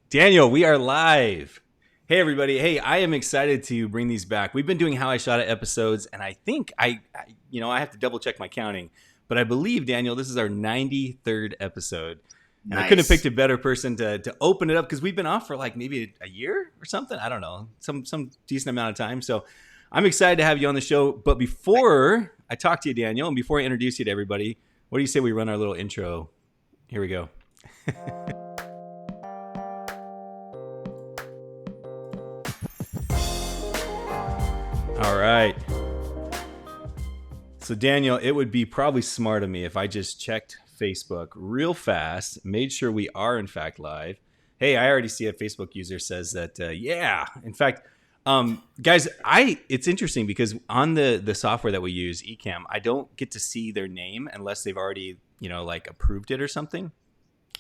Daniel, we are live. Hey, everybody. Hey, I am excited to bring these back. We've been doing How I Shot It episodes, and I think I have to double check my counting, but I believe, Daniel, this is our 93rd episode. And I couldn't have picked Nice. a better person to open it up because we've been off for like maybe a year or something. I don't know, some decent amount of time. So I'm excited to have you on the show. But before I talk to you, Daniel, and before I introduce you to everybody, what do you say we run our little intro? Here we go. All right. So, Daniel, it would be probably smart of me if I just checked Facebook real fast, made sure we are in fact live. Hey, I already see a Facebook user says that. Yeah, in fact, guys, it's interesting because on the software that we use, Ecamm, I don't get to see their name unless they've already like approved it or something.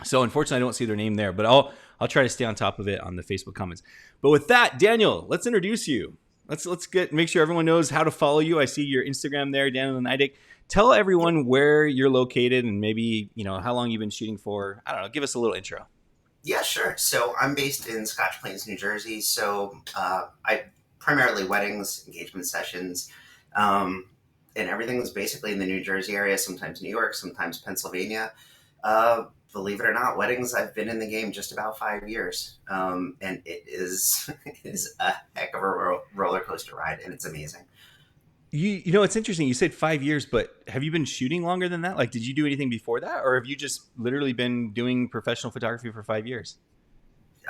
So unfortunately, I don't see their name there, but I'll try to stay on top of it on the Facebook comments. But with that, Daniel, let's introduce you. Let's make sure everyone knows how to follow you. I see your Instagram there, Daniel Nydick. Tell everyone where you're located and maybe how long you've been shooting for. I don't know. Give us a little intro. Yeah, sure. So I'm based in Scotch Plains, New Jersey. So I primarily weddings, engagement sessions, and everything was basically in the New Jersey area. Sometimes New York, sometimes Pennsylvania. Believe it or not, weddings. I've been in the game just about 5 years, and it is it is a heck of a roller coaster ride, and it's amazing. It's interesting. You said 5 years, but have you been shooting longer than that? Like, did you do anything before that, or have you just literally been doing professional photography for 5 years?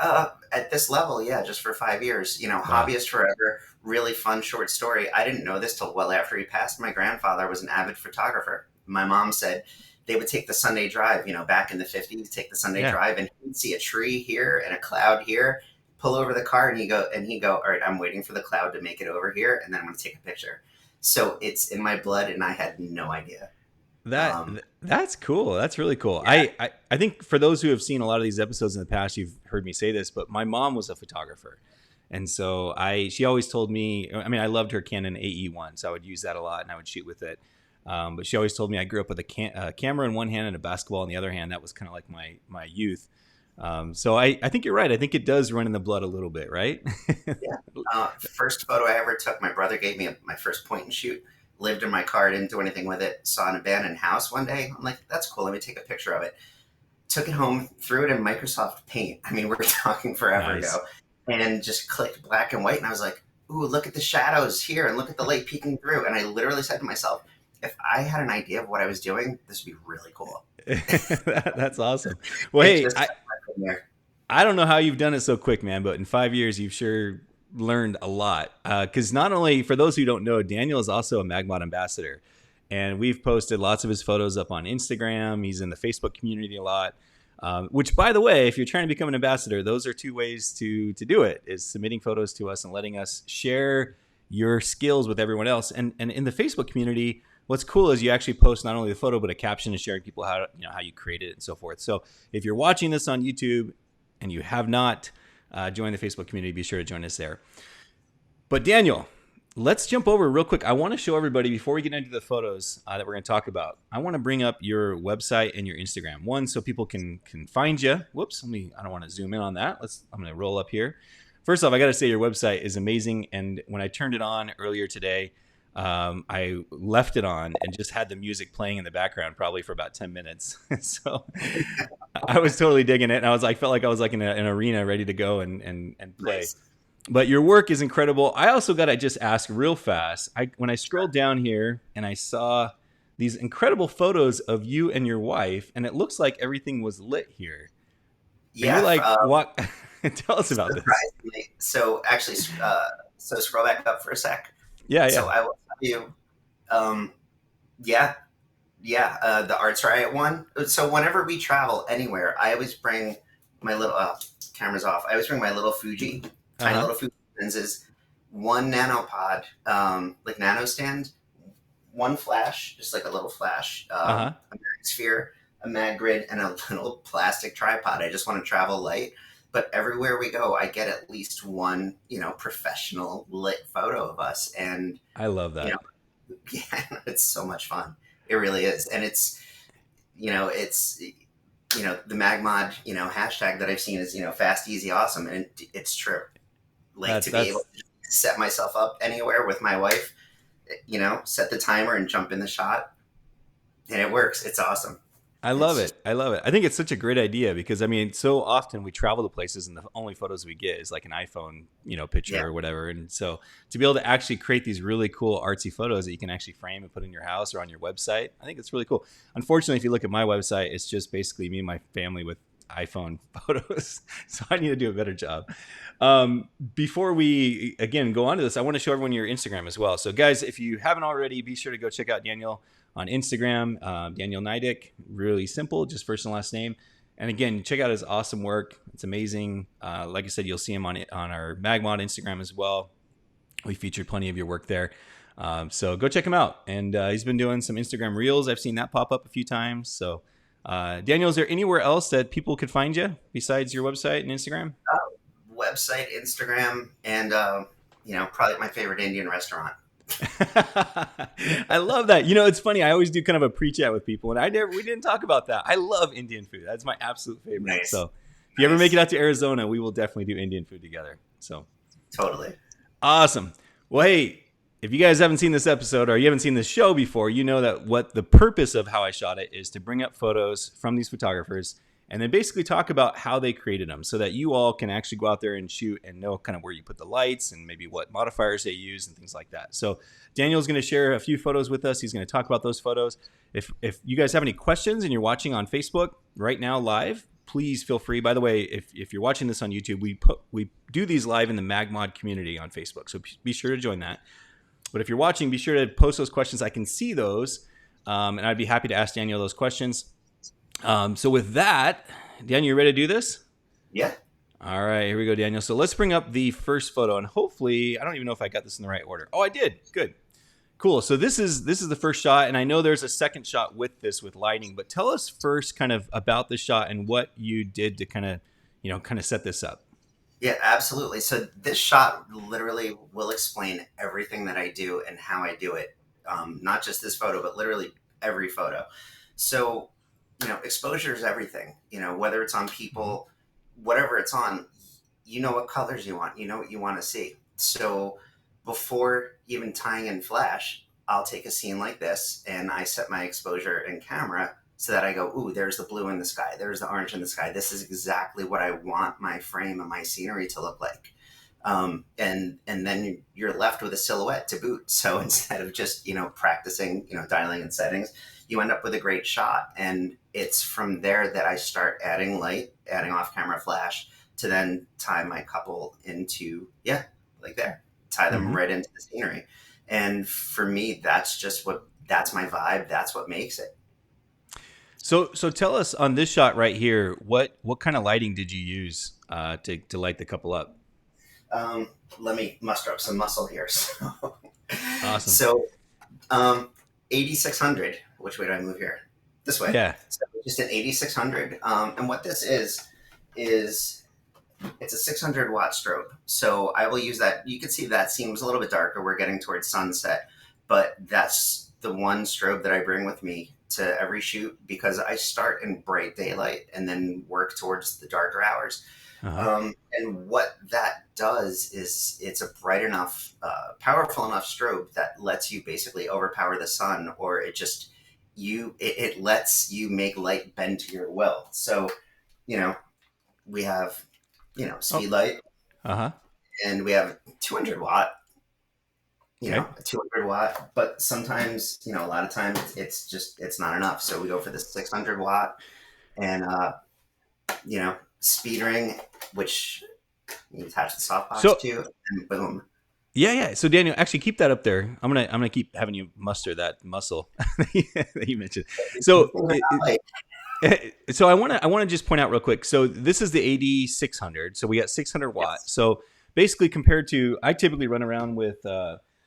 At this level, yeah, just for 5 years. Wow. Hobbyist forever. Really fun short story. I didn't know this till well after he passed. My grandfather was an avid photographer. My mom said they would take the Sunday drive. Back in the '50s, take the Sunday Yeah. drive, and he'd see a tree here and a cloud here. Pull over the car, and he'd go, all right, I'm waiting for the cloud to make it over here, and then I'm going to take a picture. So it's in my blood, and I had no idea. That Um, that's cool. That's really cool. yeah, I think for those who have seen a lot of these episodes in the past, you've heard me say this, but my mom was a photographer, and so she always told me. I mean, I loved her Canon AE1, so I would use that a lot, and I would shoot with it. But she always told me I grew up with a camera in one hand and a basketball in the other hand. That was kind of like my youth. So I think you're right. I think it does run in the blood a little bit, right? Yeah. First photo I ever took, my brother gave me my first point and shoot. Lived in my car, didn't do anything with it. Saw an abandoned house one day. I'm like, that's cool. Let me take a picture of it. Took it home, threw it in Microsoft Paint. I mean, we're talking forever Nice. ago. And just clicked black and white. And I was like, ooh, look at the shadows here and look at the light peeking through. And I literally said to myself, if I had an idea of what I was doing, this would be really cool. That's awesome. Well, It hey, just happened there. I don't know how you've done it so quick, man, but in 5 years, you've sure learned a lot. Because not only, for those who don't know, Daniel is also a MagMod ambassador. And we've posted lots of his photos up on Instagram. He's in the Facebook community a lot. Which, by the way, if you're trying to become an ambassador, those are two ways to do it: is submitting photos to us and letting us share your skills with everyone else. And in the Facebook community, what's cool is you actually post not only the photo but a caption and sharing people how you created it and so forth. So if you're watching this on YouTube and you have not joined the Facebook community, be sure to join us there. But Daniel, let's jump over real quick. I want to show everybody before we get into the photos that we're going to talk about. I want to bring up your website and your Instagram. One, so people can find you. Whoops, I don't want to zoom in on that. I'm going to roll up here. First off, I got to say your website is amazing. And when I turned it on earlier today, I left it on and just had the music playing in the background probably for about 10 minutes. So I was totally digging it. And felt like I was like in an arena ready to go and play. Nice. But your work is incredible. I also got to just ask real fast. When I scrolled down here and I saw these incredible photos of you and your wife, and it looks like everything was lit here. Are you Yeah. like what? Tell us about this. Surprisingly. So actually, so scroll back up for a sec. Yeah, So yeah. I will tell you, um, yeah, yeah, the Arts Riot one. So whenever we travel anywhere, I always bring my little cameras off. I always bring my little Fuji, Uh tiny huh. little Fuji lenses, one nanopod, like nano stand, one flash, just like a little flash, Uh huh. a mag sphere, a mag grid, and a little plastic tripod. I just want to travel light. But everywhere we go, I get at least one, professional lit photo of us, and I love you that. know, yeah, it's so much fun. It really is, and it's the MagMod, hashtag that I've seen is, fast, easy, awesome. And it's true. Like to be able That's to set myself up anywhere with my wife, set the timer and jump in the shot, and it works. It's awesome. I love It's just, it. I love it. I think it's such a great idea because I mean, so often we travel to places and the only photos we get is like an iPhone, picture yeah, or whatever. And so to be able to actually create these really cool artsy photos that you can actually frame and put in your house or on your website, I think it's really cool. Unfortunately, if you look at my website, it's just basically me and my family with iPhone photos. So I need to do a better job. Before we again go on to this, I want to show everyone your Instagram as well. So guys, if you haven't already, be sure to go check out Daniel on Instagram, Daniel Nydick. Really simple, just first and last name. And again, check out his awesome work. It's amazing. Like I said, you'll see him on our MagMod Instagram as well. We featured plenty of your work there. So go check him out. And he's been doing some Instagram Reels. I've seen that pop up a few times. So Daniel, is there anywhere else that people could find you besides your website and Instagram? website, Instagram, and probably my favorite Indian restaurant. I love that. It's funny. I always do kind of a pre-chat with people, and we didn't talk about that. I love Indian food. That's my absolute favorite. Nice. So if you ever make it out to Arizona, we will definitely do Indian food together. So Totally. awesome. Well, hey, if you guys haven't seen this episode or you haven't seen this show before, you know that what the purpose of how I shot it is to bring up photos from these photographers and then basically talk about how they created them so that you all can actually go out there and shoot and know kind of where you put the lights and maybe what modifiers they use and things like that. So Daniel's going to share a few photos with us. He's going to talk about those photos. If you guys have any questions and you're watching on Facebook right now live, please feel free. By the way, if you're watching this on YouTube, we do these live in the MagMod community on Facebook. So be sure to join that. But if you're watching, be sure to post those questions. I can see those, and I'd be happy to ask Daniel those questions. So with that, Daniel, you ready to do this? Yeah. All right, here we go, Daniel. So let's bring up the first photo, and hopefully, I don't even know if I got this in the right order. Oh, I did. Good. Cool. So this is the first shot, and I know there's a second shot with lighting, but tell us first kind of about the shot and what you did to kind of set this up. Yeah, absolutely. So this shot literally will explain everything that I do and how I do it. Not just this photo, but literally every photo. So, exposure is everything, whether it's on people, whatever it's on, what colors you want, what you want to see. So before even tying in flash, I'll take a scene like this and I set my exposure and camera so that I go, ooh, there's the blue in the sky. There's the orange in the sky. This is exactly what I want my frame and my scenery to look like. And then you're left with a silhouette to boot. So instead of just, practicing, dialing in settings, you end up with a great shot. And it's from there that I start adding light, adding off camera flash to then tie my couple into, like there, tie them right into the scenery. And for me, that's my vibe. That's what makes it. So tell us on this shot right here, what kind of lighting did you use to light the couple up? Let me muster up some muscle here. So, Awesome. So, 8600. Which way do I move here? This way. Yeah. So just an 8600. And what this is it's a 600 watt strobe. So I will use that. You can see that seems a little bit darker. We're getting towards sunset, but that's the one strobe that I bring with me to every shoot because I start in bright daylight and then work towards the darker hours. And what that does is it's a bright enough, powerful enough strobe that lets you basically overpower the sun, or it just it lets you make light bend to your will. So, we have speed light, and we have 200 watt. A 200 watt, but sometimes a lot of times it's not enough. So we go for the 600 watt, and Speedring, which you attach the softbox to, and boom. Yeah. So Daniel, actually keep that up there. I'm gonna keep having you muster that muscle that you mentioned. So, so I want to just point out real quick. So this is the AD600. So we got 600 watt. Yes. So basically, compared to, I typically run around with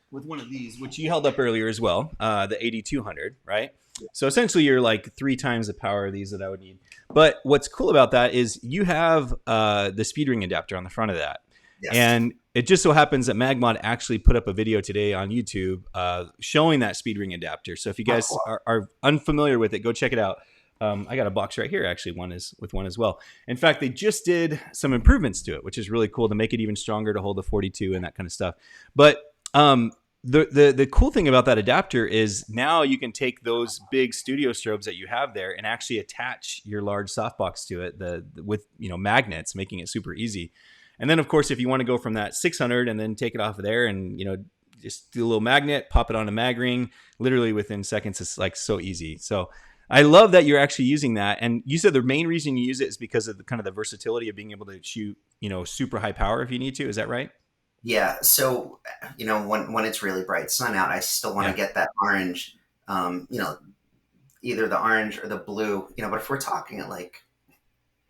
one of these, which you held up earlier as well, the AD200, right? So essentially, you're like 3 times the power of these that I would need. But what's cool about that is you have the Speedring Adaptor on the front of that. Yes. And it just so happens that MagMod actually put up a video today on YouTube showing that Speedring Adaptor. So if you guys are unfamiliar with it, go check it out. I got a box right here. Actually, one is with one as well. In fact, they just did some improvements to it, which is really cool to make it even stronger to hold the 42 and that kind of stuff. But the cool thing about that adapter is now you can take those big studio strobes that you have there and actually attach your large softbox to it with magnets, making it super easy. And then of course, if you want to go from that 600 and then take it off of there and just do a little magnet, pop it on a mag ring, literally within seconds, it's like so easy. So I love that you're actually using that. And you said the main reason you use it is because of the kind of the versatility of being able to shoot, super high power if you need to. Is that right? Yeah. So, when it's really bright sun out, I still want to get that orange, either the orange or the blue, but if we're talking at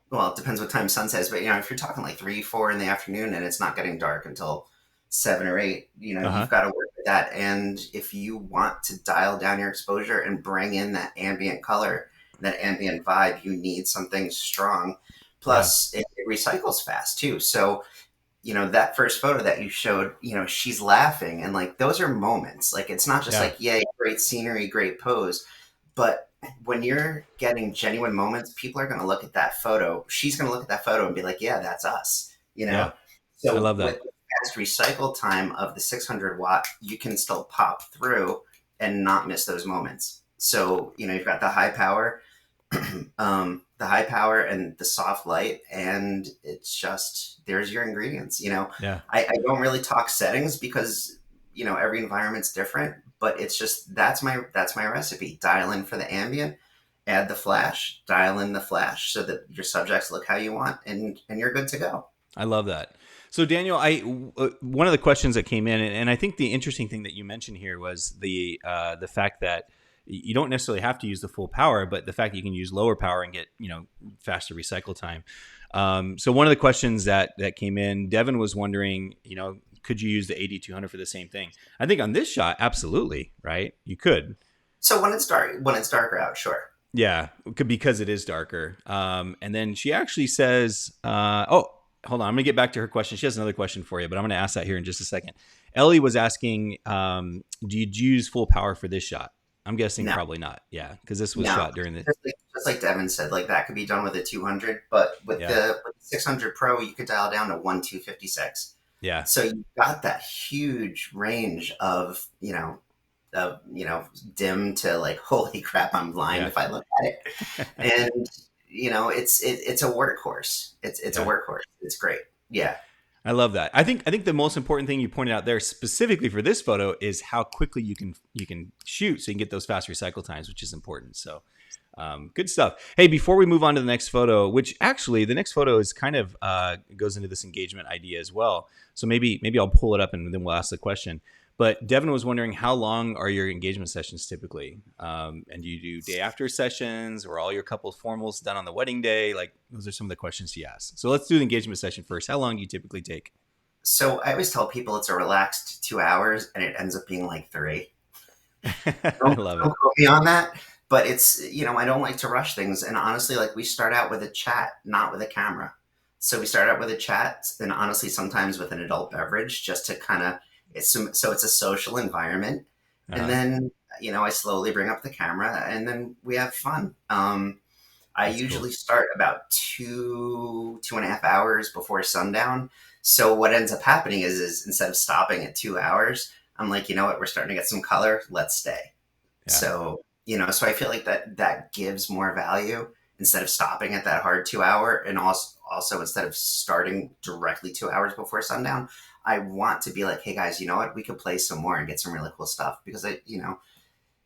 well, it depends what time sun sets, but if you're talking like 3, 4 in the afternoon and it's not getting dark until 7 or 8, you've got to work with that. And if you want to dial down your exposure and bring in that ambient color, that ambient vibe, you need something strong. Plus it recycles fast too. So, that first photo that you showed, she's laughing, and like those are moments. Like it's not just like, yay, great scenery, great pose. But when you're getting genuine moments, people are going to look at that photo. She's going to look at that photo and be like, yeah, that's us, Yeah. So I love that. with the fast recycle time of the 600 watt, you can still pop through and not miss those moments. So, you've got the high power, and the soft light, and it's just, there's your ingredients. I don't really talk settings because every environment's different, but it's just that's my recipe. Dial in for the ambient, add the flash, dial in the flash so that your subjects look how you want, and you're good to go. I love that. So Daniel, one of the questions that came in, and I think the interesting thing that you mentioned here was the fact that you don't necessarily have to use the full power, but the fact that you can use lower power and get faster recycle time. So one of the questions that came in, Devin was wondering, could you use the AD200 for the same thing? I think on this shot, absolutely, right? You could. So when it's darker out, sure. Yeah, because it is darker. And then she actually says, hold on, I'm going to get back to her question. She has another question for you, but I'm going to ask that here in just a second. Ellie was asking, do you use full power for this shot? I'm guessing probably not. Yeah, because this was shot during the... Just like Devin said, like that could be done with a 200, but with the 600 Pro, you could dial down to 1.256. Yeah. So you've got that huge range of, dim to like, holy crap, I'm blind if I look at it. And, it's a workhorse. It's a workhorse. It's great. Yeah. I love that. I think the most important thing you pointed out there specifically for this photo is how quickly you can shoot, so you can get those fast recycle times, which is important. So good stuff. Hey, before we move on to the next photo, which actually the next photo is kind of goes into this engagement idea as well. So maybe I'll pull it up and then we'll ask the question. But Devin was wondering, how long are your engagement sessions typically? And do you do day after sessions, or all your couples formals done on the wedding day? Like, those are some of the questions she asked. So let's do the engagement session first. How long do you typically take? So I always tell people it's a relaxed 2 hours, and it ends up being like 3. I love it. Don't quote me on that, but it's, I don't like to rush things. And honestly, like we start out with a chat, not with a camera. So we start out with a chat, and honestly, sometimes with an adult beverage, just to kind of, so it's a social environment. And then, I slowly bring up the camera, and then we have fun. I usually start about 2.5 hours before sundown. So what ends up happening is instead of stopping at 2 hours, I'm like, you know what, we're starting to get some color. Let's stay. Yeah. So, so I feel like that gives more value instead of stopping at that hard 2 hour. And also instead of starting directly 2 hours before sundown, I want to be like, hey guys, you know what? We could play some more and get some really cool stuff, because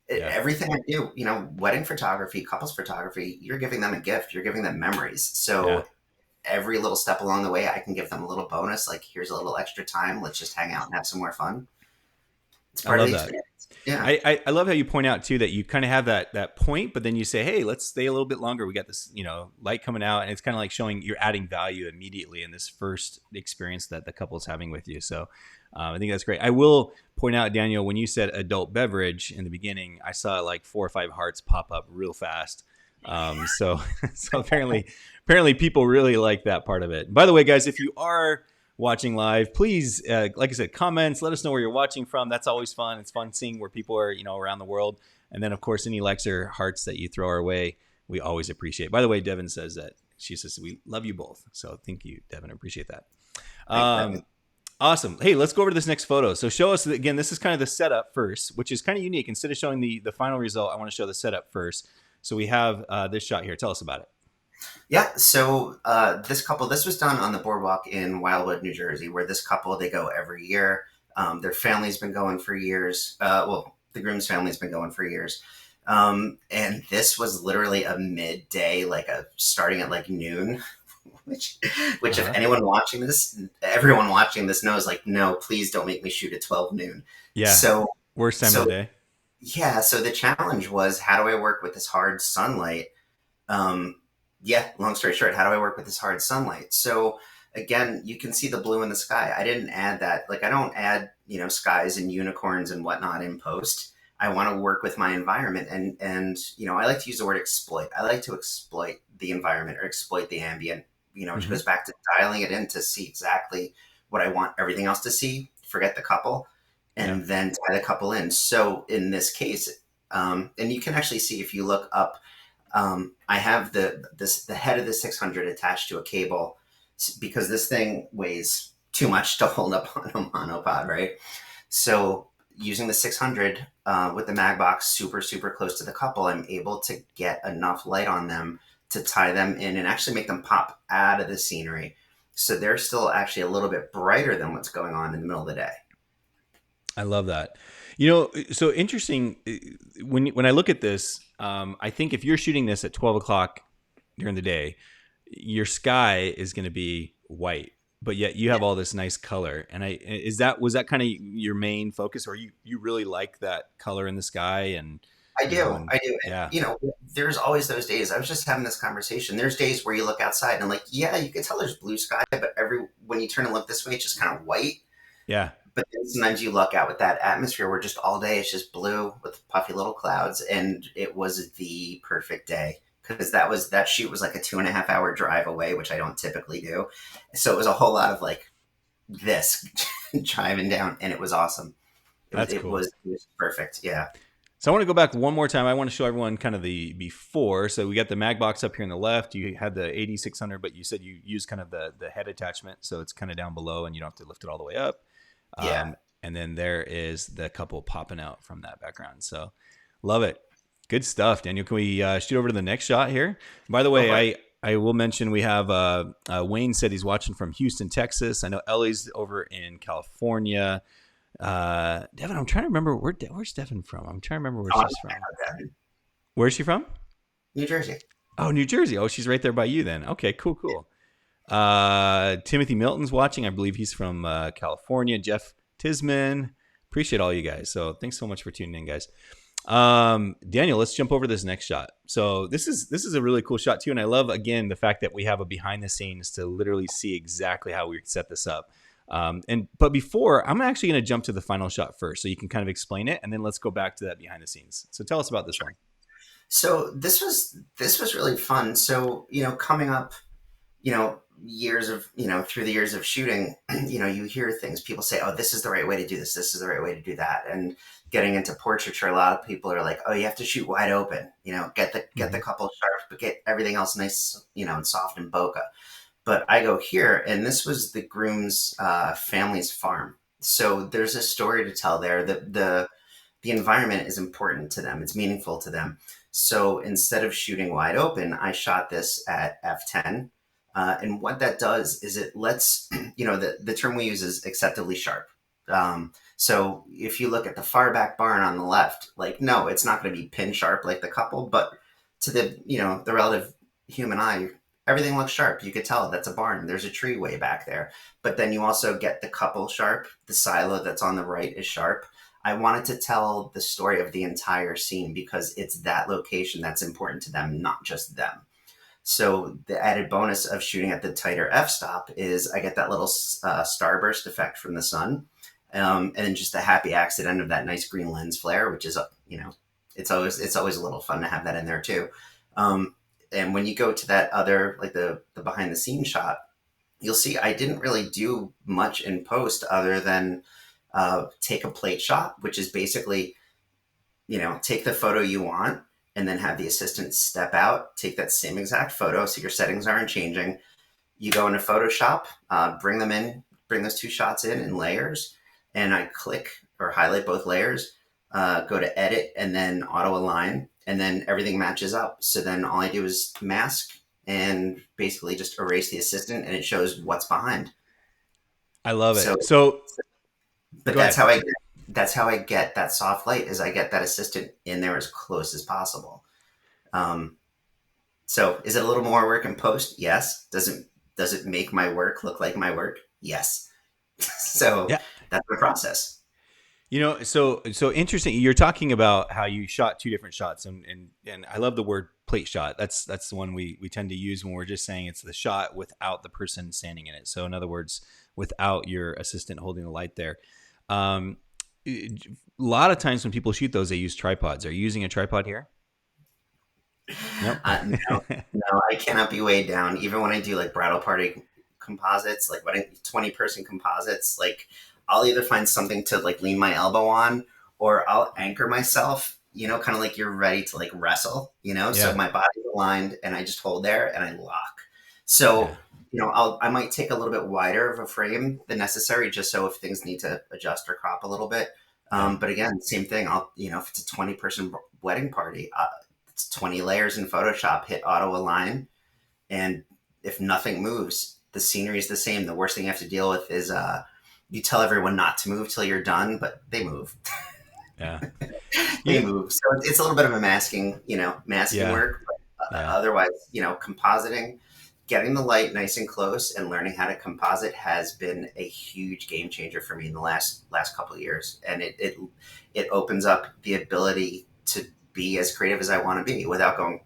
everything I do, wedding photography, couples photography, you're giving them a gift, you're giving them memories. So every little step along the way, I can give them a little bonus. Like, here's a little extra time. Let's just hang out and have some more fun. It's part of the experience. Yeah. I love how you point out too that you kind of have that point, but then you say, hey, let's stay a little bit longer. We got this, light coming out, and it's kind of like showing you're adding value immediately in this first experience that the couple's having with you. So I think that's great. I will point out, Daniel, when you said adult beverage in the beginning, I saw like 4 or 5 hearts pop up real fast. So apparently people really like that part of it. By the way, guys, if you are watching live, please, like I said, comments, let us know where you're watching from. That's always fun. It's fun seeing where people are, around the world. And then of course, any likes or hearts that you throw our way, we always appreciate. By the way, Devin says that she says we love you both. So thank you, Devin. I appreciate that. Thanks, Devin. Awesome. Hey, let's go over to this next photo. So show us again. This is kind of the setup first, which is kind of unique. Instead of showing the final result, I want to show the setup first. So we have this shot here. Tell us about it. Yeah, so this was done on the boardwalk in Wildwood, New Jersey, where this couple, they go every year. Their family's been going for years. Well, the groom's family's been going for years. And this was literally a midday, starting at like noon, which if everyone watching this knows, like, no, please don't make me shoot at 12 noon. Yeah. So worst time of the day. Yeah. So the challenge was, how do I work with this hard sunlight? Long story short, how do I work with this hard sunlight? So again, you can see the blue in the sky. I didn't add that. Like, I don't add, skies and unicorns and whatnot in post. I want to work with my environment, and I like to use the word exploit. I like to exploit the environment or exploit the ambient, which goes back to dialing it in to see exactly what I want everything else to see, forget the couple, and then tie the couple in. So in this case, and you can actually see if you look up, I have the head of the 600 attached to a cable because this thing weighs too much to hold up on a monopod, right? So using the 600 with the MagBox super, super close to the couple, I'm able to get enough light on them to tie them in and actually make them pop out of the scenery. So they're still actually a little bit brighter than what's going on in the middle of the day. I love that. So interesting. When I look at this, I think if you're shooting this at 12 o'clock during the day, your sky is going to be white, but yet you have all this nice color. And was that kind of your main focus, or you really like that color in the sky? And I do. Yeah. There's always those days. I was just having this conversation. There's days where you look outside and I'm like, yeah, you can tell there's blue sky, but when you turn and look this way, it's just kind of white. Yeah. But then sometimes you luck out with that atmosphere where just all day it's just blue with puffy little clouds. And it was the perfect day because that shoot was like a 2.5 hour drive away, which I don't typically do. So it was a whole lot of like this driving down, and it was awesome. That's cool. It was perfect. Yeah. So I want to go back one more time. I want to show everyone kind of the before. So we got the MagBox up here on the left. You had the AD600, but you said you use kind of the head attachment. So it's kind of down below and you don't have to lift it all the way up. Yeah. And then there is the couple popping out from that background. So love it. Good stuff, Daniel. Can we shoot over to the next shot here? By the way, I will mention we have Wayne said he's watching from Houston, Texas. I know Ellie's over in California. Devin, I'm trying to remember where's Devin from? I'm trying to remember where she's from. Where's she from? New Jersey. Oh, New Jersey. Oh, she's right there by you then. Okay, cool. Timothy Milton's watching. I believe he's from California. Jeff Tisman. Appreciate all you guys. So thanks so much for tuning in, guys. Daniel, let's jump over this next shot. So this is a really cool shot too. And I love, again, the fact that we have a behind the scenes to literally see exactly how we set this up. But before, I'm actually going to jump to the final shot first so you can kind of explain it, and then let's go back to that behind the scenes. So tell us about this one. So this was really fun. So, coming up, years of, through the years of shooting, you hear things, people say, oh, this is the right way to do this. This is the right way to do that. And getting into portraiture, a lot of people are like, oh, you have to shoot wide open, get the couple sharp, but get everything else nice, and soft and bokeh. But I go here, and this was the groom's family's farm. So there's a story to tell there. The environment is important to them. It's meaningful to them. So instead of shooting wide open, I shot this at f10. And what that does is it lets, the term we use is acceptably sharp. So if you look at the far back barn on the left, no, it's not going to be pin sharp like the couple, but to the relative human eye, everything looks sharp. You could tell that's a barn. There's a tree way back there. But then you also get the couple sharp. The silo that's on the right is sharp. I wanted to tell the story of the entire scene because it's that location that's important to them, not just them. So the added bonus of shooting at the tighter f-stop is I get that little starburst effect from the sun. And then just the happy accident of that nice green lens flare, which is, it's always a little fun to have that in there too. And when you go to that other, like the behind the scenes shot, you'll see I didn't really do much in post other than take a plate shot, which is basically, take the photo you want and then have the assistant step out, take that same exact photo. So your settings aren't changing. You go into Photoshop, bring them in, bring those two shots in layers, and I click or highlight both layers, go to edit and then auto align, and then everything matches up. So then all I do is mask and basically just erase the assistant, and it shows what's behind. I love So, it. So but go ahead. that's how I get that soft light, is I get that assistant in there as close as possible. Um, so is it a little more work in post? Yes. Does it make my work look like my work? Yes. So Yeah. that's the process. So interesting. You're talking about how you shot two different shots, and I love the word plate shot. That's the one we tend to use when we're just saying it's the shot without the person standing in it. So in other words, without your assistant holding the light there. Um, a lot of times when people shoot those, they use tripods. Are you using a tripod here? Nope. No, no, I cannot be weighed down. Even when I do like bridal party composites, like when 20-person composites, like I'll either find something to like lean my elbow on, or I'll anchor myself, kind of like you're ready to like wrestle, so Yeah. my body's aligned and I just hold there and I lock. So, Yeah. I might take a little bit wider of a frame than necessary, just so if things need to adjust or crop a little bit. Yeah. But again, same thing. If it's a 20-person wedding party, it's 20 layers in Photoshop, hit auto align. And if nothing moves, the scenery is the same. The worst thing you have to deal with is you tell everyone not to move till you're done, but they move. Yeah. They Yeah. move. So it's a little bit of a masking Yeah. work. But Yeah. otherwise, compositing, getting the light nice and close and learning how to composite has been a huge game changer for me in the last couple of years. And it opens up the ability to be as creative as I want to be without going,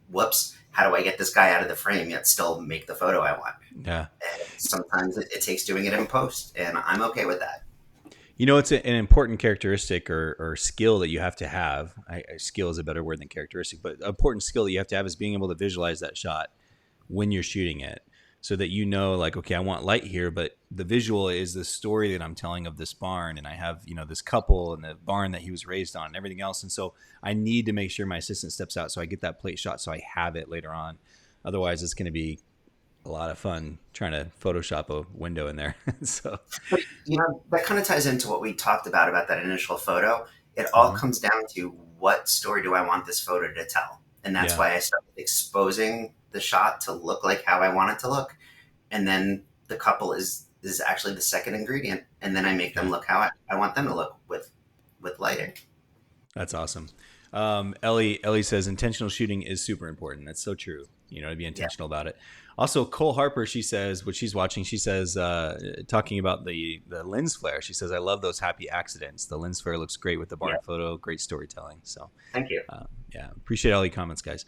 whoops, how do I get this guy out of the frame yet still make the photo I want? Yeah. And sometimes it takes doing it in post, and I'm okay with that. It's an important characteristic or skill that you have to have. Skill is a better word than characteristic, but an important skill that you have to have is being able to visualize that shot when you're shooting it, so that like, okay, I want light here, but the visual is the story that I'm telling of this barn, and I have this couple and the barn that he was raised on and everything else, and so I need to make sure my assistant steps out so I get that plate shot so I have it later on. Otherwise, it's going to be a lot of fun trying to Photoshop a window in there. So, But, that kind of ties into what we talked about that initial photo. It all mhm. comes down to, what story do I want this photo to tell? And that's Yeah, why I started exposing the shot to look like how I want it to look. And then the couple is actually the second ingredient. And then I make them yeah, look how I want them to look with lighting. that's awesome. Ellie says intentional shooting is super important. That's so true. To be Yeah. intentional about it. Also, Cole Harper, she says what she's watching. She says, talking about the lens flare. She says, "I love those happy accidents. The lens flare looks great with the Yeah. barn photo. Great storytelling." So, Thank you. yeah, appreciate all your comments, guys.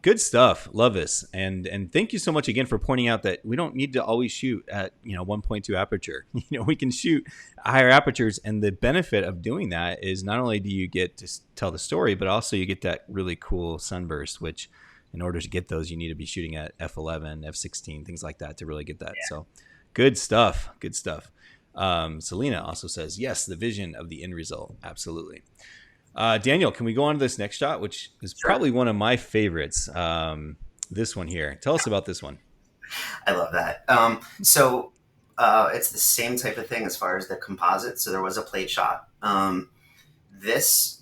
Good stuff. Love this, and thank you so much again for pointing out that we don't need to always shoot at 1.2 aperture. We can shoot higher apertures, and the benefit of doing that is not only do you get to tell the story, but also you get that really cool sunburst, which in order to get those, you need to be shooting at f11, f16, things like that to really get that. So, good stuff. Good stuff. Selena also says, yes, the vision of the end result. Absolutely. Daniel, can we go on to this next shot, which is Sure. probably one of my favorites? This one here. Tell us about this one. I love that. So it's the same type of thing as far as the composite. So there was a plate shot. This,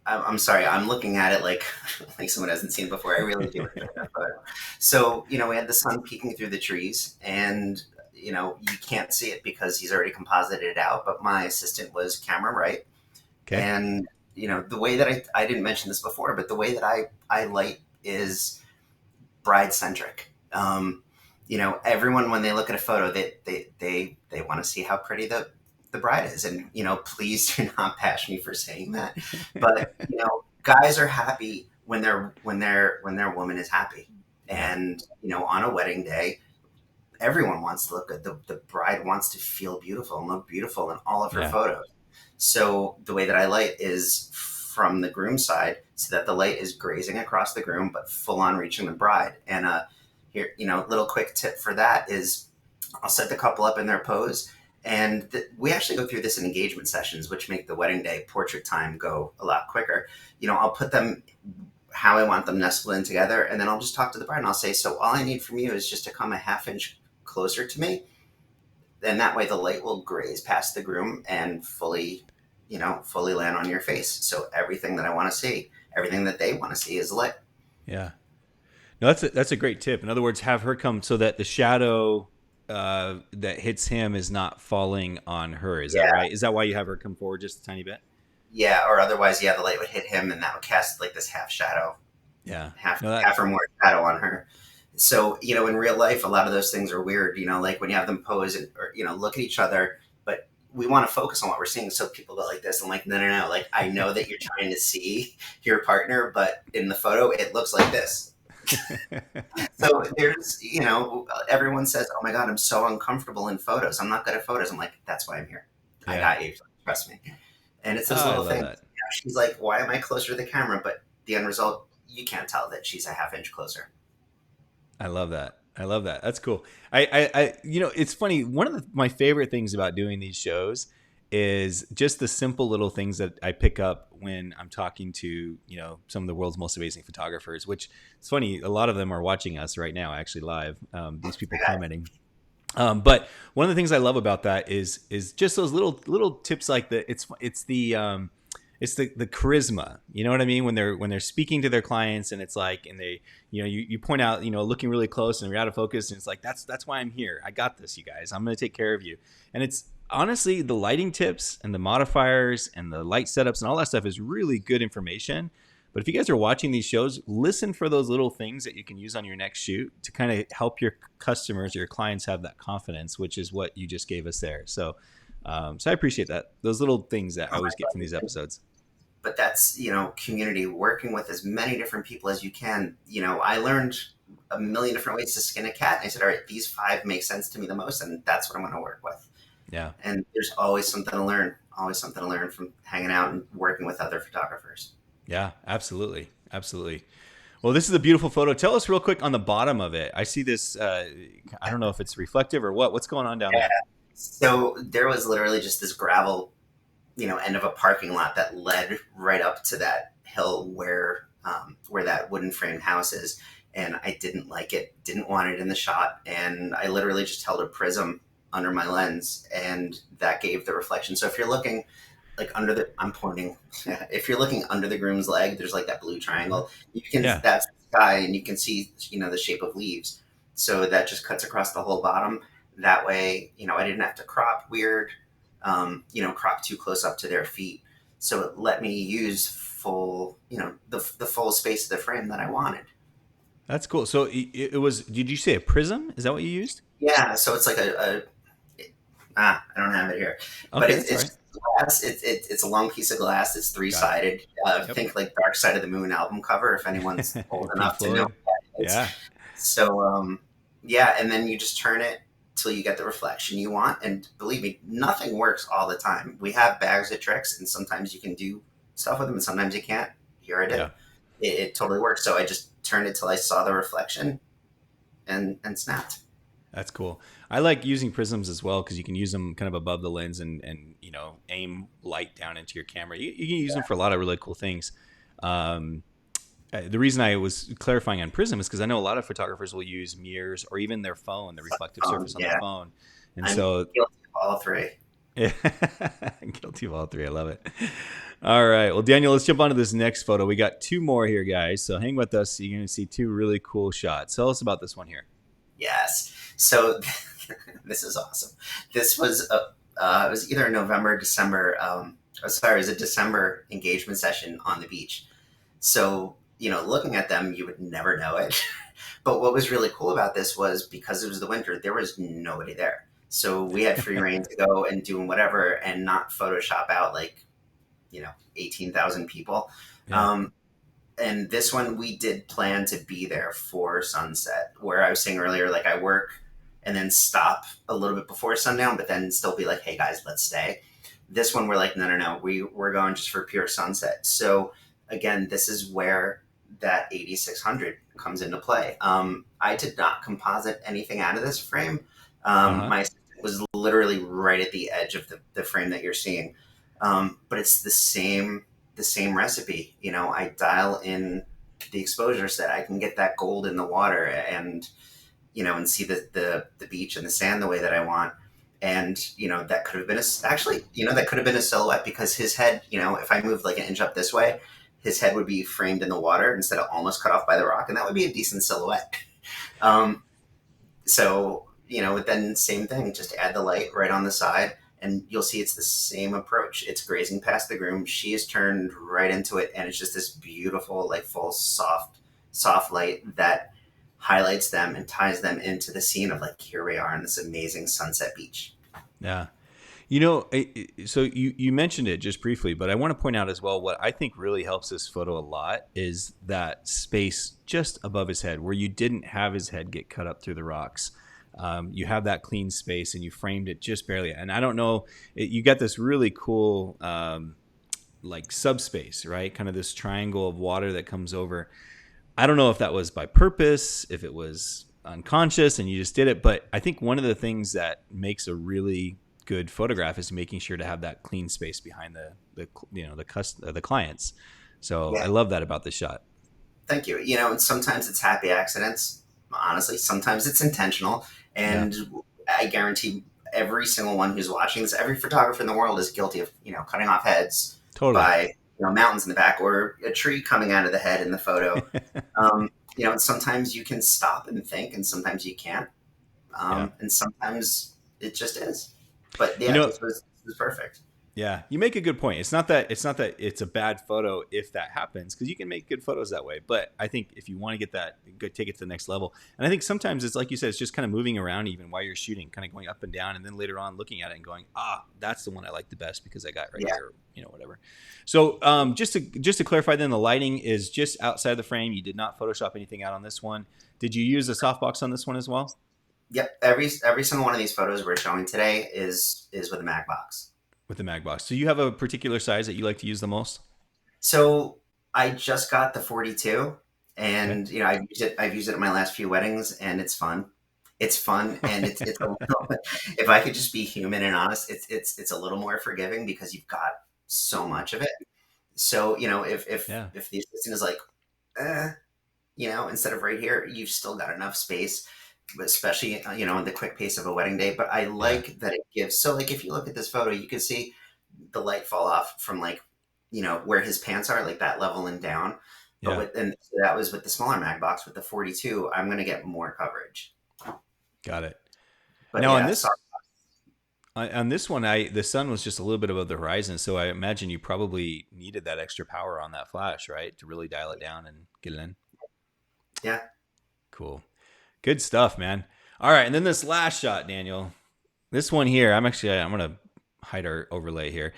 I'm sorry, I'm looking at it like like someone hasn't seen it before. I really do enjoy that photo. So we had the sun peeking through the trees, and you can't see it because he's already composited it out. But my assistant was camera right, Okay. and the way that I didn't mention this before, but the way that I light is bride centric. Everyone, when they look at a photo, they want to see how pretty the bride is, and please do not bash me for saying that, but guys are happy when their woman is happy, Yeah. and on a wedding day, everyone wants to look good. The bride wants to feel beautiful and look beautiful in all of her Yeah. photos. So the way that I light is from the groom side, so that the light is grazing across the groom, but full on reaching the bride. And here, little quick tip for that is, I'll set the couple up in their pose, And we actually go through this in engagement sessions, which make the wedding day portrait time go a lot quicker. I'll put them how I want them nestled in together, and then I'll just talk to the bride and I'll say, so all I need from you is just to come a half inch closer to me. Then that way the light will graze past the groom and fully land on your face. So everything that I want to see, everything that they want to see is lit. Yeah. No, that's a great tip. In other words, have her come so that the shadow that hits him is not falling on her. Is that right? Is that why you have her come forward just a tiny bit? Yeah, or otherwise, the light would hit him and that would cast like this half shadow. Yeah. Half or more shadow on her. So, in real life, a lot of those things are weird, like when you have them pose or look at each other, but we want to focus on what we're seeing. So people go like this. I'm like, no. Like, I know that you're trying to see your partner, but in the photo, it looks like this. So there's, everyone says, oh my God, I'm so uncomfortable in photos. I'm not good at photos. I'm like, that's why I'm here. I got you. Trust me. And it's those little things. She's like, why am I closer to the camera? But the end result, you can't tell that she's a half inch closer. I love that. That's cool. It's funny. One of my favorite things about doing these shows is just the simple little things that I pick up when I'm talking to, some of the world's most amazing photographers, which it's funny. A lot of them are watching us right now, actually live. These people commenting. But one of the things I love about that is just those little tips like it's the charisma, you know what I mean? When they're speaking to their clients and it's like, and they, you point out, looking really close and you're out of focus and it's like, that's why I'm here. I got this, you guys. I'm going to take care of you. And it's honestly the lighting tips and the modifiers and the light setups and all that stuff is really good information. But if you guys are watching these shows, listen for those little things that you can use on your next shoot to kind of help your customers, your clients have that confidence, which is what you just gave us there. So I appreciate that. Those little things that I always get from these episodes. But that's, community, working with as many different people as you can. I learned a million different ways to skin a cat. And I said, all right, these 5 make sense to me the most. And that's what I'm going to work with. Yeah. And there's always something to learn from hanging out and working with other photographers. Yeah, absolutely. Well, this is a beautiful photo. Tell us real quick on the bottom of it. I see this, I don't know if it's reflective or what's going on down there. So there was literally just this gravel, end of a parking lot that led right up to that hill where that wooden framed house is. And I didn't like it, didn't want it in the shot. And I literally just held a prism under my lens and that gave the reflection. So if you're looking like I'm pointing, if you're looking under the groom's leg, there's like that blue triangle. That's the sky and you can see, the shape of leaves. So that just cuts across the whole bottom. That way, I didn't have to crop weird, crop too close up to their feet. So it let me use full, the full space of the frame that I wanted. That's cool. So it was, did you say a prism? Is that what you used? Yeah. So it's like I don't have it here, okay, but it's glass. It's a long piece of glass. It's 3-sided. Think like Dark Side of the Moon album cover, if anyone's old enough to know. Yeah. So, and then you just turn it till you get the reflection you want. And believe me, nothing works all the time. We have bags of tricks, and sometimes you can do stuff with them, and sometimes you can't. Here I did. Yeah. It totally works. So I just turned it till I saw the reflection, and snapped. That's cool. I like using prisms as well because you can use them kind of above the lens and aim light down into your camera. You can use them for a lot of really cool things. The reason I was clarifying on prism is because I know a lot of photographers will use mirrors or even their phone, the reflective surface on the phone. And I'm guilty of all 3. Yeah, guilty of all 3. I love it. All right. Well, Daniel, let's jump on to this next photo. We got 2 more here, guys. So hang with us. You're going to see 2 really cool shots. Tell us about this one here. Yes. So this is awesome. This was it was either November, December. It was a December engagement session on the beach. So, looking at them, you would never know it. But what was really cool about this was because it was the winter, there was nobody there. So we had free reign to go and do whatever and not Photoshop out 18,000 people. Yeah. And this one, we did plan to be there for sunset, where I was saying earlier, like I work and then stop a little bit before sundown, but then still be like, hey guys, let's stay. This one, we're like, no. We're going just for pure sunset. So again, this is where that 8600 comes into play. I did not composite anything out of this frame. My assistant was literally right at the edge of the frame that you're seeing. But it's the same recipe. You know, I dial in the exposure set. I can get that gold in the water, and and see the beach and the sand the way that I want. And that could have been that could have been a silhouette, because his head, if I moved like an inch up this way, his head would be framed in the water instead of almost cut off by the rock, and that would be a decent silhouette. Um, so, then same thing, just add the light right on the side, and you'll see it's the same approach. It's grazing past the groom. She is turned right into it, and it's just this beautiful, like full, soft light that highlights them and ties them into the scene of like, here we are on this amazing sunset beach. Yeah. So you mentioned it just briefly, but I want to point out as well, what I think really helps this photo a lot is that space just above his head where you didn't have his head get cut up through the rocks. You have that clean space and you framed it just barely. And I don't know, you got this really cool like subspace, right? Kind of this triangle of water that comes over. I don't know if that was by purpose, if it was unconscious and you just did it, but I think one of the things that makes a really good photograph is making sure to have that clean space behind the clients. So yeah. I love that about this shot. Thank you. And sometimes it's happy accidents. Honestly, sometimes it's intentional, and I guarantee every single one who's watching this, every photographer in the world is guilty of cutting off heads by mountains in the back or a tree coming out of the head in the photo. And sometimes you can stop and think, and sometimes you can't, and sometimes it just is. But this was perfect. Yeah, you make a good point. It's not that it's a bad photo if that happens, because you can make good photos that way. But I think if you want to get that, take it to the next level. And I think sometimes it's like you said, it's just kind of moving around even while you're shooting, kind of going up and down, and then later on looking at it and going, that's the one I like the best because I got right here, whatever. So just to clarify, then the lighting is just outside the frame. You did not Photoshop anything out on this one. Did you use a softbox on this one as well? Yep. Every single one of these photos we're showing today is with a MagBox. With the MagBox. So you have a particular size that you like to use the most? So I just got the 42, and I've used it at my last few weddings, and it's fun. It's fun, and it's a little, if I could just be human and honest, it's a little more forgiving because you've got so much of it. So if the assistant is like, instead of right here, you've still got enough space, especially in the quick pace of a wedding day. But I like that it gives, so like if you look at this photo, you can see the light fall off from like where his pants are, like that level and down. But and that was with the smaller MagBox. With the 42, I'm going to get more coverage. Got it. But now on this one, the sun was just a little bit above the horizon, so I imagine you probably needed that extra power on that flash, right, to really dial it down and get it in. Yeah. Cool. Good stuff, man. All right, and then this last shot, Daniel. This one here, I'm going to hide our overlay here.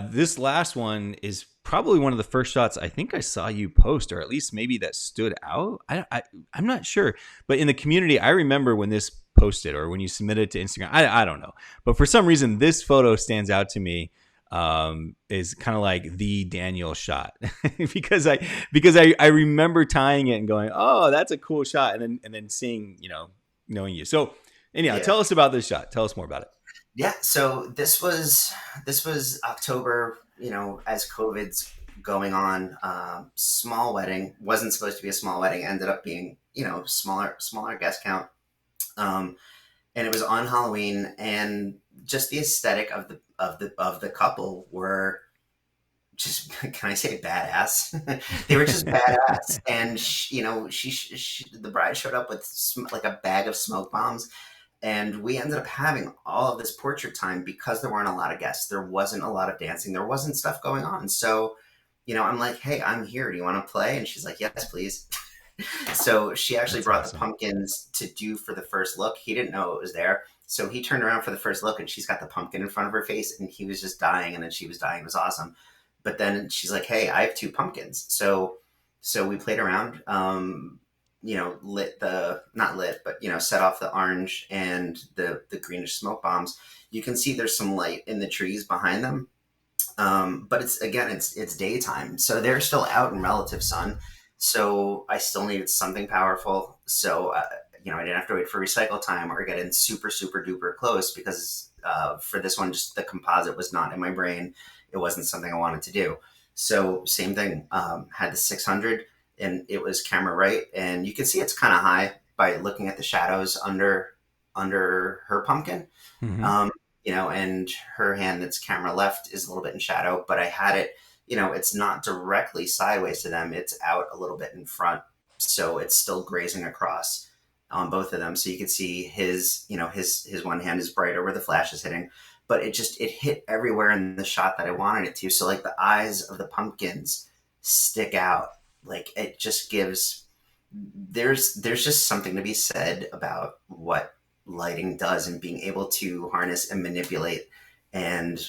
This last one is probably one of the first shots I think I saw you post, or at least maybe that stood out. I'm not sure. But in the community, I remember when this posted or when you submitted it to Instagram. I don't know. But for some reason, this photo stands out to me. Is kind of like the Daniel shot because I remember tying it and going, oh, that's a cool shot, and then seeing knowing you. So anyhow, tell us about this shot. Tell us more about it. Yeah, so this was October. As COVID's going on, small wedding, wasn't supposed to be a small wedding, ended up being smaller guest count, and it was on Halloween, and just the aesthetic of the couple were just, can I say badass? They were just badass. And she, the bride showed up with like a bag of smoke bombs, and we ended up having all of this portrait time because there weren't a lot of guests. There wasn't a lot of dancing. There wasn't stuff going on. So, I'm like, hey, I'm here. Do you want to play? And she's like, yes, please. So she actually brought the pumpkins to do for the first look. He didn't know it was there. So he turned around for the first look, and she's got the pumpkin in front of her face, and he was just dying, and then she was dying. It was awesome. But then she's like, hey, I have 2 pumpkins. So we played around, set off the orange and the greenish smoke bombs. You can see there's some light in the trees behind them. But it's daytime. So they're still out in relative sun. So I still needed something powerful. So, I didn't have to wait for recycle time or get in super, super duper close because for this one, just the composite was not in my brain. It wasn't something I wanted to do. So same thing, had the 600 and it was camera right. And you can see it's kind of high by looking at the shadows under her pumpkin. Mm-hmm. Um, and her hand that's camera left is a little bit in shadow, but I had it, it's not directly sideways to them. It's out a little bit in front. So it's still grazing across on both of them. So you can see his one hand is brighter where the flash is hitting, but it hit everywhere in the shot that I wanted it to. So like the eyes of the pumpkins stick out. Like it just gives, there's just something to be said about what lighting does and being able to harness and manipulate and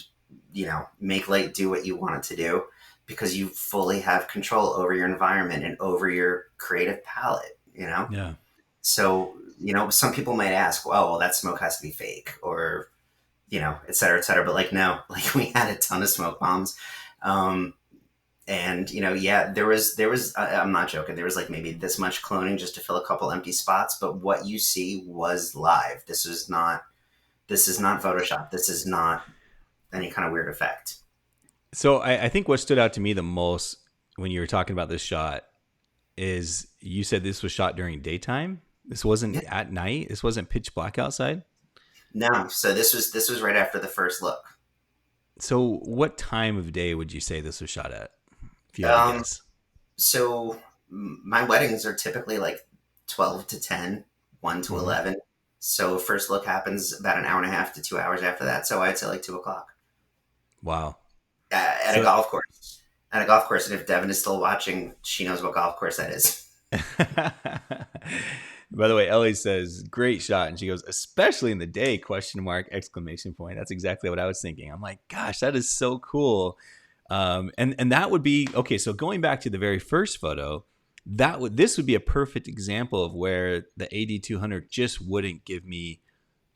make light do what you want it to do, because you fully have control over your environment and over your creative palette. Yeah. So some people might ask, well, that smoke has to be fake, or et cetera, et cetera. But like, no, like we had a ton of smoke bombs. And yeah, there was I'm not joking, there was like maybe this much cloning just to fill a couple empty spots, but what you see was live. This is not Photoshop. This is not any kind of weird effect. So I think what stood out to me the most when you were talking about this shot is you said this was shot during daytime. This wasn't at night. This wasn't pitch black outside. No. So this was right after the first look. So what time of day would you say this was shot at? If you had to guess. So my weddings are typically like 12 to 10, 1 to 11. So first look happens about an hour and a half to 2 hours after that. So I'd say like 2:00. Wow. At a golf course. At a golf course. And if Devin is still watching, she knows what golf course that is. By the way, Ellie says, great shot. And she goes, especially in the day, question mark, exclamation point. That's exactly what I was thinking. I'm like, gosh, that is so cool. And that would be, okay, so going back to the very first photo, this would be a perfect example of where the AD200 just wouldn't give me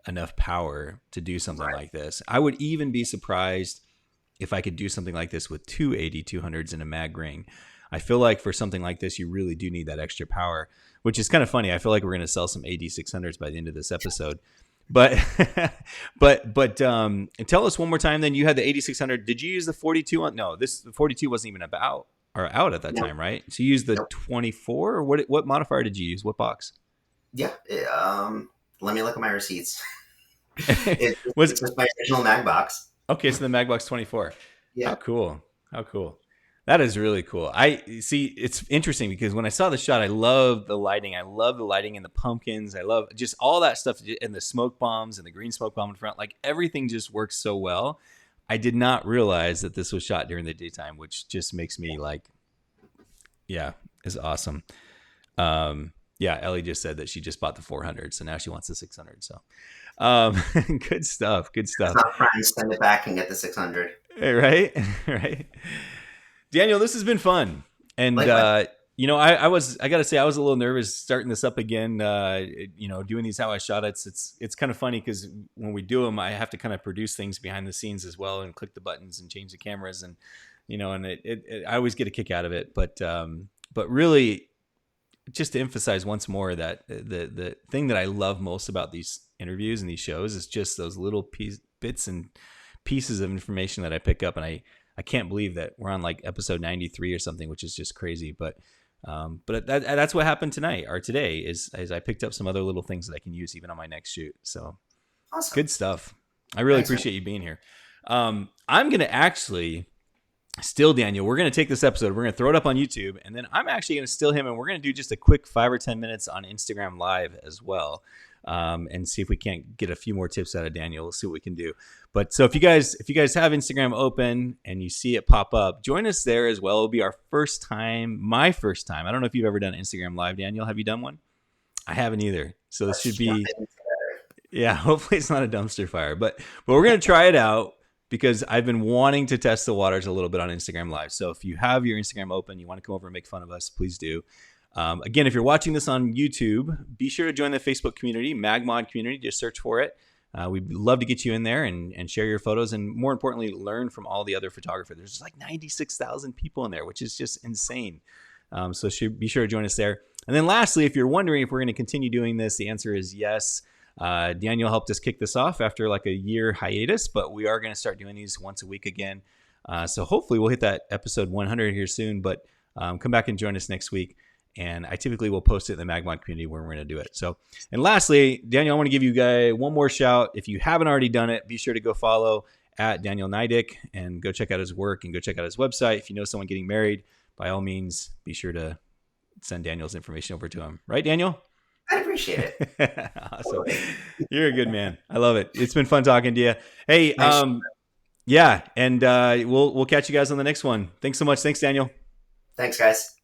enough power to do something like this. I would even be surprised if I could do something like this with two AD200s in a mag ring. I feel like for something like this, you really do need that extra power, which is kind of funny. I feel like we're going to sell some AD600s by the end of this episode. But tell us one more time. Then you had the AD600. Did you use the 42 on? No, the 42 wasn't even out at that time, right? So you used the 24, or what modifier did you use? What box? Yeah. Let me look at my receipts. It was my original MagBox. Okay, so the MagBox 24. Yeah. How cool. That is really cool. I see. It's interesting because when I saw the shot, I love the lighting. I love the lighting and the pumpkins. I love just all that stuff, and the smoke bombs and the green smoke bomb in front. Like everything just works so well. I did not realize that this was shot during the daytime, which just makes me like, yeah, is awesome. Yeah, Ellie just said that she just bought the 400, so now she wants the 600. So, good stuff. It's not trying to send it back and get the 600. Right. Daniel, this has been fun. And, I got to say, I was a little nervous starting this up again, doing these how I shot it. It's kind of funny because when we do them, I have to kind of produce things behind the scenes as well and click the buttons and change the cameras. And, I always get a kick out of it. But really, just to emphasize once more that the thing that I love most about these interviews and these shows is just those little bits and pieces of information that I pick up. And I can't believe that we're on like episode 93 or something, which is just crazy. But that's what happened today is I picked up some other little things that I can use even on my next shoot. So awesome. Good stuff. I really appreciate you being here. I'm going to actually still Daniel. We're going to take this episode. We're going to throw it up on YouTube. And then I'm actually going to still him. And we're going to do just a quick 5 or 10 minutes on Instagram Live as well. And see if we can't get a few more tips out of Daniel. We'll see what we can do. But so if you guys have Instagram open and you see it pop up, join us there as well. It'll be our first time, my first time. I don't know if you've ever done Instagram Live, Daniel. Have you done one? I haven't either. So this should be, yeah, hopefully it's not a dumpster fire, but we're going to try it out because I've been wanting to test the waters a little bit on Instagram Live. So if you have your Instagram open, you want to come over and make fun of us, please do. Again, if you're watching this on YouTube, be sure to join the Facebook community, MagMod Community. Just search for it. We'd love to get you in there and share your photos and, more importantly, learn from all the other photographers. There's like 96,000 people in there, which is just insane. So be sure to join us there. And then lastly, if you're wondering if we're going to continue doing this, the answer is yes. Daniel helped us kick this off after like a year hiatus, but we are going to start doing these once a week again. So hopefully we'll hit that episode 100 here soon, but come back and join us next week. And I typically will post it in the MagMod community where we're going to do it. So, and lastly, Daniel, I want to give you guys one more shout. If you haven't already done it, be sure to go follow at Daniel Nydick and go check out his work and go check out his website. If you know someone getting married, by all means, be sure to send Daniel's information over to him. Right, Daniel? I appreciate it. Awesome. You're a good man. I love it. It's been fun talking to you. Hey, Nice. yeah, and we'll catch you guys on the next one. Thanks so much. Thanks, Daniel. Thanks, guys.